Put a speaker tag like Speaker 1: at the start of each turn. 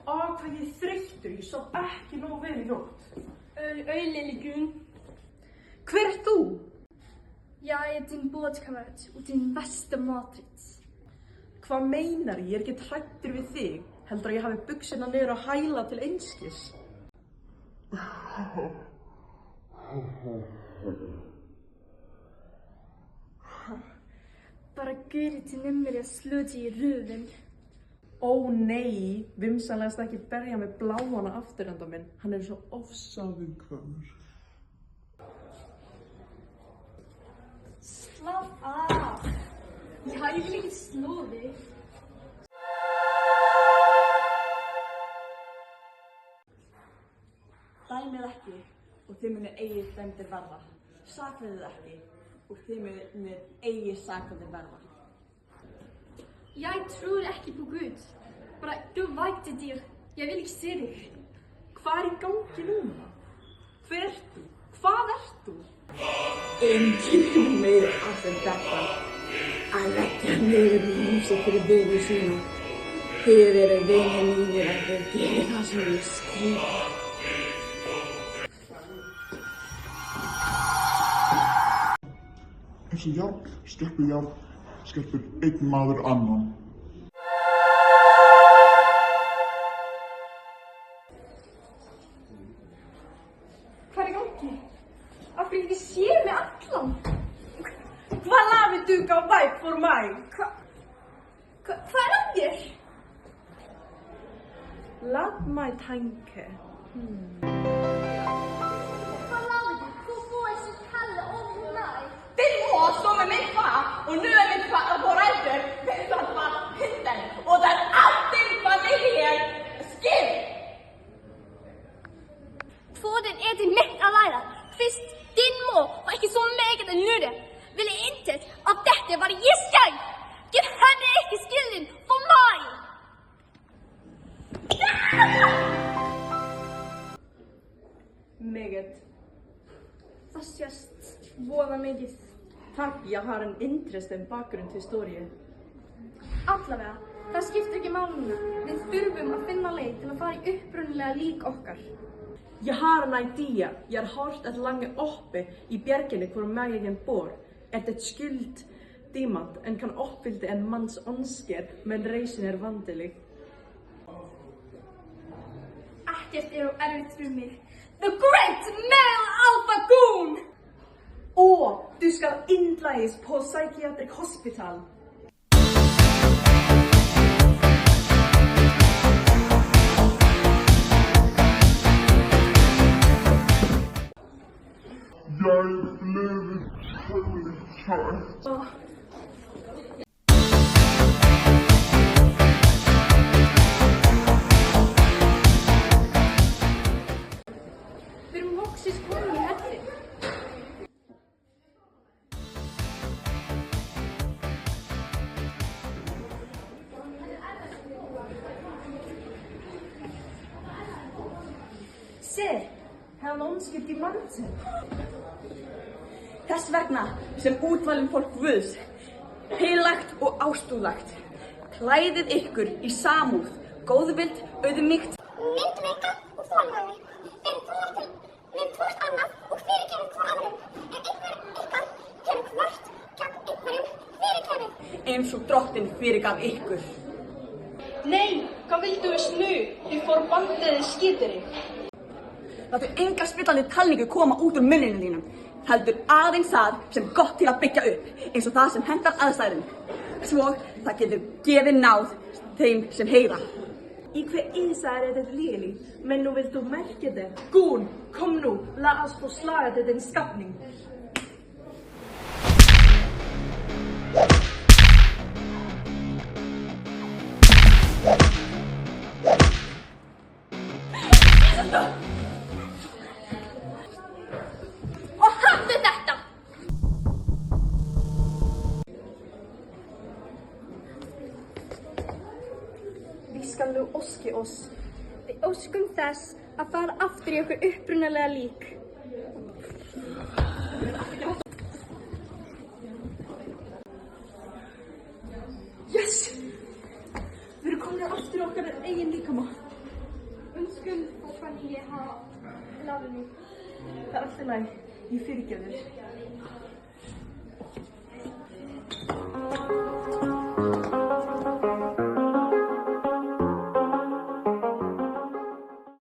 Speaker 1: Hvað ég er þreyttur, ég sá ekki nógu vel í nótt.
Speaker 2: Lille Gun.
Speaker 1: Hver ert þú?
Speaker 2: Jeg er din bordskammerat og din værste matrix.
Speaker 1: Hvað meinar ég? Ég er ekki hræddur við þig. Heldur að ég hafi buxina niður á hæla til einskis.
Speaker 2: Bara guri til nemmeri að slúti í röðin.
Speaker 1: Ó nei, vimsanlegast ekki berja með bláana afturenda minn. Hann er svo ofsaviðkvæmur.
Speaker 2: Slapp af. Jeg vil ikke slå þig.
Speaker 3: Dæmið ekki og þið munið eigið dæmdir verða. Sakriðið ekki og þið munið eigið sakriðir verða.
Speaker 2: Jeg tror ikke på Gud. Bara du valgte dyr. Jeg vil ikke se þig.
Speaker 1: Hvað er í gangi núna? Hver ert þú? Hvað ert þú?
Speaker 3: Enginn meir af þeim þetta að leggja niður í húsi fyrir vini sína. Þið eru vinir mínir að þið gerir það sem ég skrifa.
Speaker 4: Eins og járn, skerpur einn maður annan.
Speaker 2: Hvað er í gangi? Af hverju þið séu mig allan?
Speaker 1: Hvað lafið du gá væp for mig?
Speaker 2: Hvað er að þér?
Speaker 1: Lad mig tænke.
Speaker 2: Vad laver du? Hvorfor er så kalde om mig?
Speaker 3: Din mor står med min far, og nu er min far og forældre ventat fra hende, og der er alt din familie skilt.
Speaker 2: Fordelen er din mænd at lejre. Hvis din mor var ikke så meget en nødde, ville intet af dette var det jeg skal. Giv henne ikke skylden for mig.
Speaker 1: Meget.
Speaker 2: Það sést voða mikið.
Speaker 1: Takk, jeg har en interessant bakgrunn til historie.
Speaker 2: Allavega, það skiptir ekki máli núna. Við þurfum að finna leið til að fara í upprunalega lík okkar.
Speaker 1: Jeg har en idé. Jeg har hørt at lange oppe i bjergene hvor magien bor, at et skyldt diamant en kan oppfylle en manns ønsker, men reisen er vandelig.
Speaker 2: Ekkert er erfitt fyrir mig. The Great Male Alpha Goon!
Speaker 1: Og du skal indlejes på Psychiatric Hospital.
Speaker 4: Jeg blev kærlighed.
Speaker 2: Við erum loksins komin í helli.
Speaker 1: Se, hann ønsker diamanten.
Speaker 3: Þess vegna sem útvalin fólk Guðs, heilagt og ástúðlagt, klæðið ykkur í samúð, góðvild, auðmýkt,
Speaker 5: myndveika og þolinmæði. Verum trúartrygg, hvort annað og fyrirgefum hvor öðrum. Einhver ykkar kemur hvort gegn einhverjum fyrirgefið.
Speaker 3: eins og Drottinn fyrirgaf ykkur.
Speaker 2: Nej, hvað vildu við snu? Við forbandiði skíteri.
Speaker 3: Láttu enga spillandi talningu koma út úr munninu þínum. Heldur aðeins það sem gott til að byggja upp, eins og það sem hentar aðstæðum. Svo það getur gefið náð þeim sem heyra.
Speaker 1: I hver eneste er det ligeligt, men nu vil du mærke det. Gun, kom nu, lad os få slaget til den skabning.
Speaker 2: Og hafðu þetta!
Speaker 1: Vi skal nu óske oss.
Speaker 2: Við óskum þess að fara aftur í okkur upprunalega lík.
Speaker 1: Yes! Vi er kommet aftur okkar eigin líkama.
Speaker 2: Undskyld for Fanny, jeg har lavet nu.
Speaker 1: Það er allt í lagi. Ég fyrirgef þér.